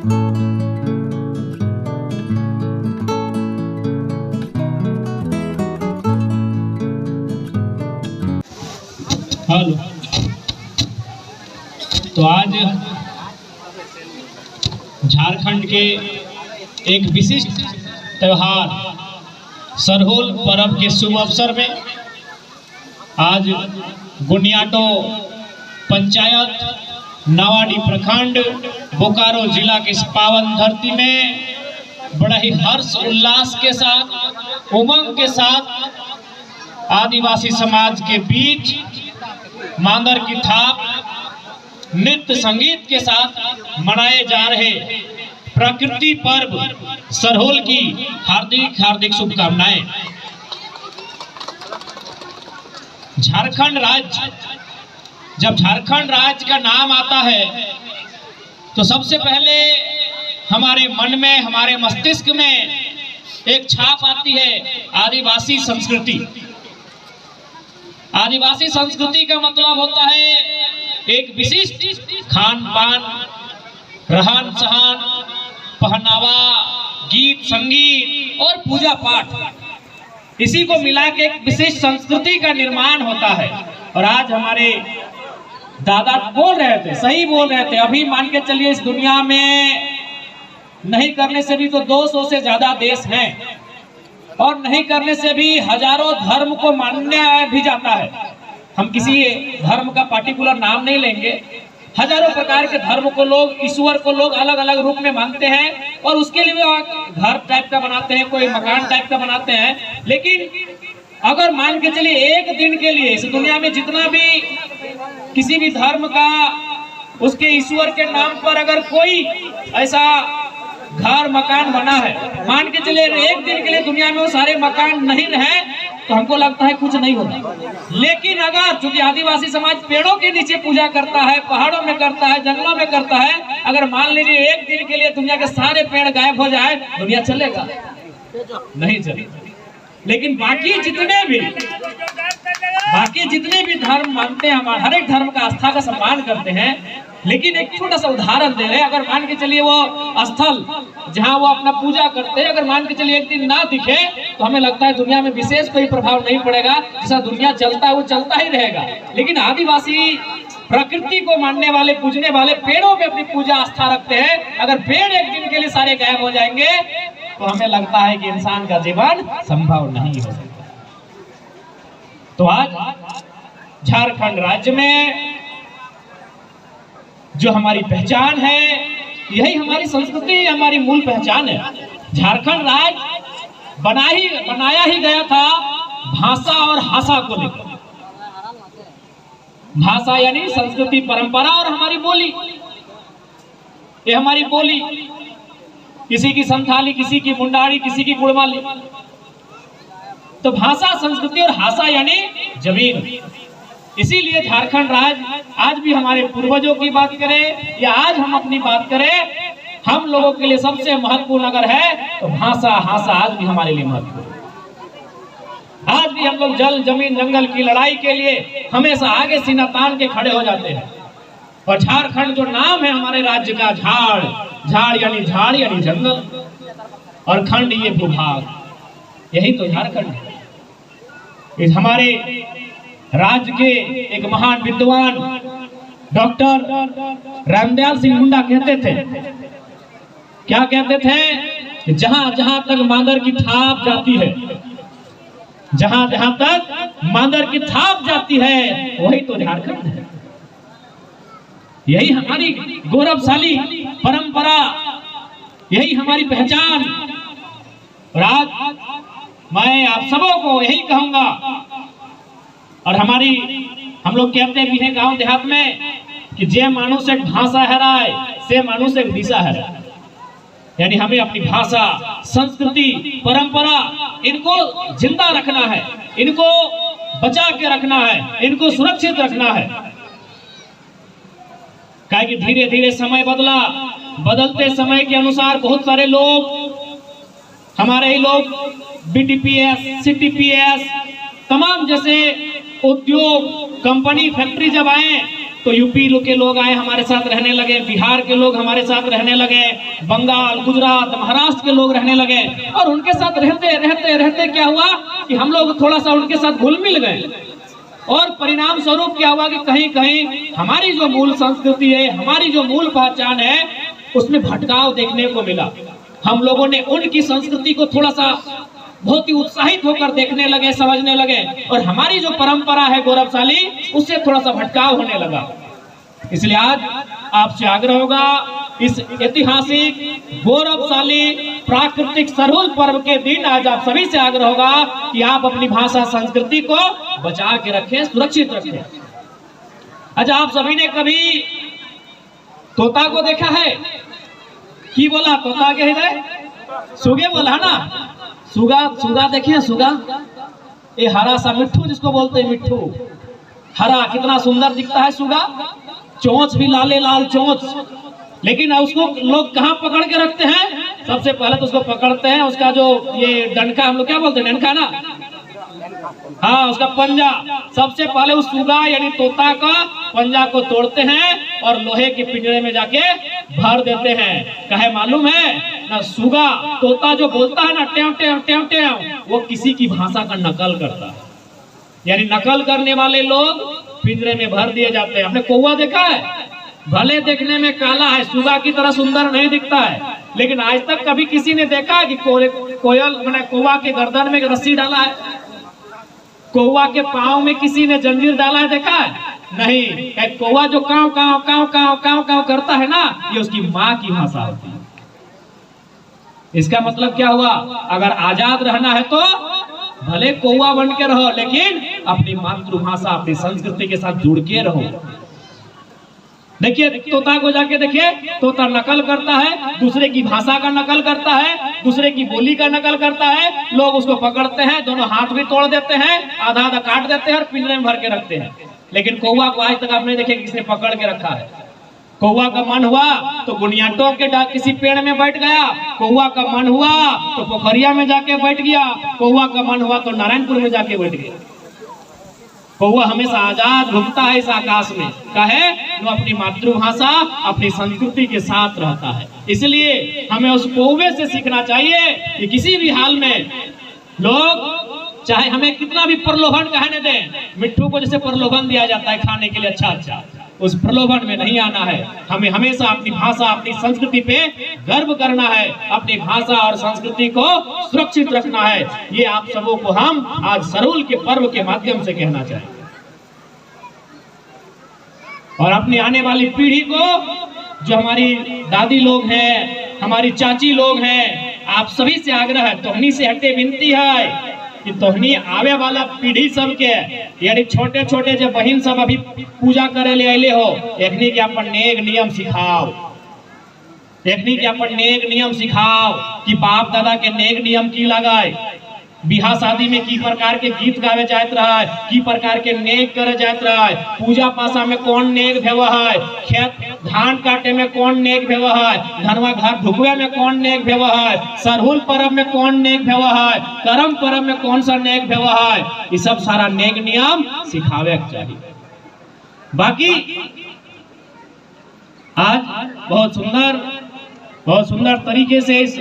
Hello. तो आज झारखंड के एक विशिष्ट त्यौहार सरहोल पर्व के शुभ अवसर में आज गुनियाटो पंचायत नावाडी प्रखंड बोकारो जिला के इस पावन धरती में बड़ा ही हर्ष उल्लास के साथ उमंग के साथ आदिवासी समाज के बीच मांदर की थाप नृत्य संगीत के साथ मनाए जा रहे प्रकृति पर्व सरहोल की हार्दिक हार्दिक शुभकामनाएं। झारखंड राज्य, जब झारखंड राज्य का नाम आता है तो सबसे पहले हमारे मन में, हमारे मस्तिष्क में एक छाप आती है आदिवासी संस्कृति। आदिवासी संस्कृति का मतलब होता है एक विशिष्ट खान पान, रहन सहन, पहनावा, गीत संगीत और पूजा पाठ, इसी को मिला के एक विशिष्ट संस्कृति का निर्माण होता है। और आज हमारे दादा बोल रहे थे, सही बोल रहे थे, अभी मान के चलिए इस दुनिया में नहीं करने से भी तो 200 से ज्यादा देश हैं और नहीं करने से भी हजारों धर्म को मान्य भी जाता है। हम किसी धर्म का पार्टिकुलर नाम नहीं लेंगे। हजारों प्रकार के धर्म को लोग, ईश्वर को लोग अलग अलग रूप में मानते हैं और उसके लिए घर टाइप का बनाते हैं, कोई मकान टाइप का बनाते हैं। लेकिन अगर मान के चलिए एक दिन के लिए इस दुनिया में जितना भी किसी भी धर्म का, उसके ईश्वर के नाम पर अगर कोई ऐसा घर मकान बना है, मान के चले एक दिन के लिए दुनिया में वो सारे मकान नहीं रहे तो हमको लगता है कुछ नहीं होगा। लेकिन अगर चूंकि आदिवासी समाज पेड़ों के नीचे पूजा करता है, पहाड़ों में करता है, जंगलों में करता है, अगर मान लीजिए एक दिन के लिए दुनिया के सारे पेड़ गायब हो जाए, दुनिया चलेगा? नहीं चलेगा। लेकिन बाकी जितने भी धर्म मानते हैं, हमारे हर एक धर्म का आस्था का सम्मान करते हैं। लेकिन एक छोटा सा उदाहरण दे रहे हैं, अगर मान के चलिए वो स्थल जहां वो अपना पूजा करते हैं, अगर मान के चलिए एक दिन ना दिखे तो हमें लगता है दुनिया में विशेष कोई प्रभाव नहीं पड़ेगा, जैसा दुनिया चलता है वो चलता ही रहेगा। लेकिन आदिवासी प्रकृति को मानने वाले, पूजने वाले, पेड़ों में अपनी पूजा आस्था रखते हैं। अगर पेड़ एक दिन के लिए सारे गायब हो जाएंगे तो हमें लगता है कि इंसान का जीवन संभव नहीं हो सकता। तो आज झारखंड राज्य में जो हमारी पहचान है, यही हमारी संस्कृति, हमारी मूल पहचान है। झारखंड राज्य बनाया ही गया था भाषा और हासा को लेकर। भाषा यानी संस्कृति, परंपरा और हमारी बोली। ये हमारी बोली, किसी की संथाली, किसी की मुंडारी, किसी की गुड़माली। तो भाषा, संस्कृति और हासा यानी जमीन। इसीलिए झारखंड राज्य आज भी हमारे पूर्वजों की बात करें या आज हम अपनी बात करें, हम लोगों के लिए सबसे महत्वपूर्ण अगर है तो भाषा, हासा आज भी हमारे लिए महत्वपूर्ण। आज भी हम लोग जल, जमीन, जंगल की लड़ाई के लिए हमेशा आगे सीना तान के खड़े हो जाते हैं। और झारखंड जो नाम है हमारे राज्य का, झाड़ यानी जंगल और खंड ये भूभाग, यही तो झारखंड है। इस हमारे राज्य के एक महान विद्वान डॉक्टर रामदयाल सिंह मुंडा कहते थे, क्या कहते थे कि जहां जहां तक मांदर की थाप जाती है, जहां जहां तक मांदर की थाप जाती है वही तो झारखंड है। यही हमारी गौरवशाली परंपरा, यही हमारी पहचान। और आज मैं आप सबों को यही कहूंगा, और हम लोग कहते भी हैं गांव देहात में कि जे मानुष एक भाषा हराए से मानुष एक दिशा हराए। यानी हमें अपनी भाषा, संस्कृति, परंपरा, इनको जिंदा रखना है, इनको बचा के रखना है, इनको सुरक्षित रखना है। काहे कि धीरे धीरे समय बदला, बदलते समय के अनुसार बहुत सारे लोग, हमारे ही लोग बीटीपीएस, सीटीपीएस, तमाम जैसे उद्योग, कंपनी, फैक्ट्री जब आए तो यूपी के लोग आए हमारे साथ रहने लगे, बिहार के लोग हमारे साथ रहने लगे, बंगाल, गुजरात, महाराष्ट्र के लोग रहने लगे। और उनके साथ रहते रहते रहते क्या हुआ कि हम लोग थोड़ा सा उनके साथ घुल मिल गए, और परिणाम स्वरूप क्या हुआ कि कहीं कहीं हमारी जो मूल संस्कृति है, हमारी जो मूल पहचान है, उसमें भटकाव देखने को मिला। हम लोगों ने उनकी संस्कृति को थोड़ा सा बहुत ही उत्साहित होकर देखने लगे, समझने लगे, और हमारी जो परंपरा है गौरवशाली, उससे थोड़ा सा भटकाव होने लगा। इसलिए आज आपसे आग्रह होगा, इस ऐतिहासिक गौरवशाली प्राकृतिक सरहुल पर्व के दिन आज आप सभी से आग्रह होगा कि आप अपनी भाषा संस्कृति को बचा के रखें, सुरक्षित रखें। अच्छा, आप सभी ने कभी तोता को देखा है? की बोला तोता के हृदय सुगे बोला ना। सुगा, सुगा देखिए, सुगा ये हरा सा मिट्ठू जिसको बोलते हैं, मिट्ठू हरा, कितना सुंदर दिखता है सुगा, चोंच भी लाले लाल चोंच। लेकिन उसको लोग कहाँ पकड़ के रखते हैं? सबसे पहले तो उसको पकड़ते हैं, उसका जो ये डंका, हम लोग क्या बोलते हैं, डंका ना, हाँ, उसका पंजा। सबसे पहले उस सुगा यानी तोता का पंजा को तोड़ते हैं और लोहे के पिंजरे में जाके भर देते हैं। कहे मालूम है ना, सुगा तोता जो बोलता है ना, टेव टेव टेव टेव, वो किसी की भाषा का नकल करता है। यानी नकल करने वाले लोग पिंजरे में भर दिए जाते हैं। आपने कौवा देखा है? भले देखने में काला है, सुगा की तरह सुंदर नहीं दिखता है, लेकिन आज तक कभी किसी ने देखा है कि कोयल मैंने कौवा के गर्दन में रस्सी डाला है? कौवा के पाँव में किसी ने जंजीर डाला है, देखा है? नहीं। कौवा जो काव काव काव काव काव काव करता है ना, ये उसकी माँ की भाषा होती है। इसका मतलब क्या हुआ? अगर आजाद रहना है तो भले कौवा बन के रहो, लेकिन अपनी मातृभाषा, अपनी संस्कृति के साथ जुड़ के रहो। देखिए तोता को जाके देखिए, तोता नकल करता है, दूसरे की भाषा का नकल करता है, दूसरे की बोली का नकल करता है। लोग उसको पकड़ते हैं, दोनों हाथ भी तोड़ देते हैं, आधा आधा काट देते हैं और पिंजरे में भर के रखते हैं। लेकिन कौवा को आज तक आप नहीं देखे किसने पकड़ के रखा है। कौवा का मन हुआ तो गुनिया टोक के किसी पेड़ में बैठ गया, कौवा का मन हुआ तो पोखरिया में जाके बैठ गया, कौवा का मन हुआ तो नारायणपुर में जाके बैठ गया। कौवा हमेशा आजाद घूमता है इस आकाश में, कहे वो अपनी मातृभाषा, अपनी संस्कृति के साथ रहता है। इसलिए हमें उस कौवे से सीखना चाहिए कि किसी भी हाल में लोग चाहे हमें कितना भी प्रलोभन कहने दें, मिट्ठू को जैसे प्रलोभन दिया जाता है खाने के लिए अच्छा अच्छा, उस प्रलोभन में नहीं आना है। हमें हमेशा अपनी भाषा, अपनी संस्कृति पे गर्व करना है, अपनी भाषा और संस्कृति को सुरक्षित रखना है। ये आप सबों को हम आज सरहुल के पर्व के माध्यम से कहना चाहिए। और अपनी आने वाली पीढ़ी को, जो हमारी दादी लोग हैं, हमारी चाची लोग हैं, आप सभी से आग्रह है, तोहनी से हटे विनती है कि तोहनी आवे वाला पीढ़ी सबके, यानी छोटे छोटे जो बहन सब अभी पूजा करे ले आइले हो, एकनी के अपन नेक नियम सिखाओ, एकनी के अपन नेक नियम सिखाओ कि बाप दादा के नेक नियम की लगाए, बिहार शादी में की प्रकार के गीत गावे जात रहा है, की प्रकार के नेक करे जात रहा है, पूजा पासा में कौन नेक भेवा है, खेत धान काटे में कौन नेक भेवा है, धनवा घर ढुकवे में कौन नेक भेवा है, सरहुल पर्व में कौन नेक भेवा है, करम पर्व में कौन सा नेक भेवा है, ये सब सारा नेक नियम सिखावे चाहिए। बाकी आज बहुत सुंदर तरीके से इस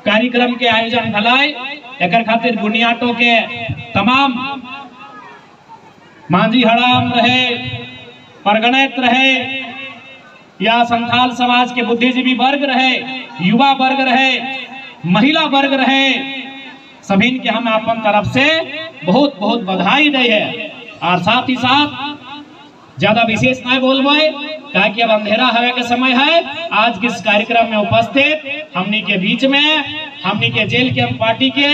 कार्यक्रम के आयोजन भलाए, एक खातिर बुनियाटो के तमाम मांझी हड़ाम रहे, परगणित रहे, या संथाल समाज के बुद्धिजीवी वर्ग रहे, युवा वर्ग रहे, महिला वर्ग रहे, सभी के हम अपन तरफ से बहुत बहुत बधाई दे है। और साथ ही साथ ज्यादा विशेष नहीं बोलबे, कहा कि अब अंधेरा हवे के समय है। आज किस कार्यक्रम में उपस्थित हमनी के बीच में, हमनी के जेल के पार्टी के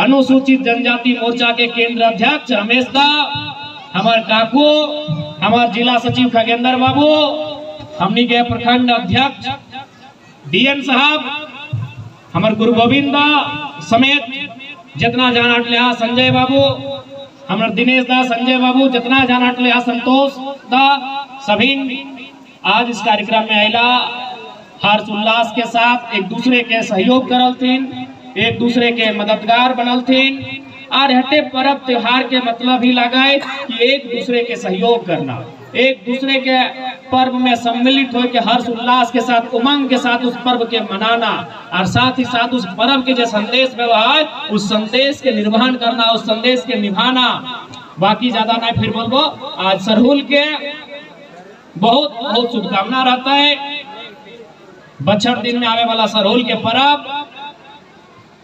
अनुसूचित जनजाति मोर्चा के केंद्र अध्यक्ष रमेश दा, हमार काकू, हमार जिला सचिव खगेंद्र बाबू, हमनी के प्रखंड अध्यक्ष डीएन साहब, हमार गुरु गोविंद दा समेत जितना जानाट लिया संजय बाबू, हमार दिनेश दा, संजय बाबू, जितना जानाट लिया संतोष दा, सभी आज इस कार्यक्रम में आयला हर्ष उल्लास के साथ एक दूसरे के सहयोग करल थीन, एक दूसरे के मददगार बनल थीन। और हटे पर्व त्योहार के मतलब ही लगाए कि एक दूसरे के सहयोग करना। एक दूसरे के पर्व में सम्मिलित हो के हर्ष उल्लास के साथ उमंग के साथ उस पर्व के मनाना और साथ ही साथ उस पर्व के जो संदेश व्यवहार उस संदेश के निर्वहन करना, उस संदेश के निभाना। बाकी ज्यादा नहीं फिर बोलबो। आज सरहुल के बहुत बहुत शुभकामना रहता है। बछड़ दिन में आने वाला सरहुल के पर्व,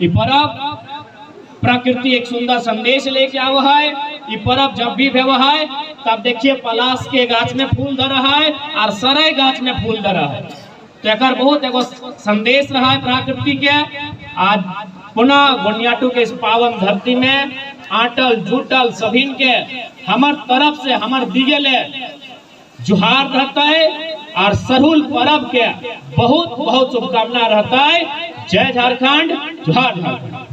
ये पर्व प्रकृति एक सुंदर संदेश लेके आवा है। ये पर्व जब भी व्यवहार है तब देखिए पलाश के गाछ में फूल धर रहा है और सराय गाछ में फूल धर रहा है। तो एक बहुत एगो संदेश रहा है प्रकृति के। आज पुनः गोनियाटू के इस पावन धरती में आटल जुटल सभी के हमार तरफ से हमार दिगले जुहार रहता है और सरहुल पर्व के बहुत बहुत शुभकामना रहता है। जय झारखंड, जोहार झारखंड।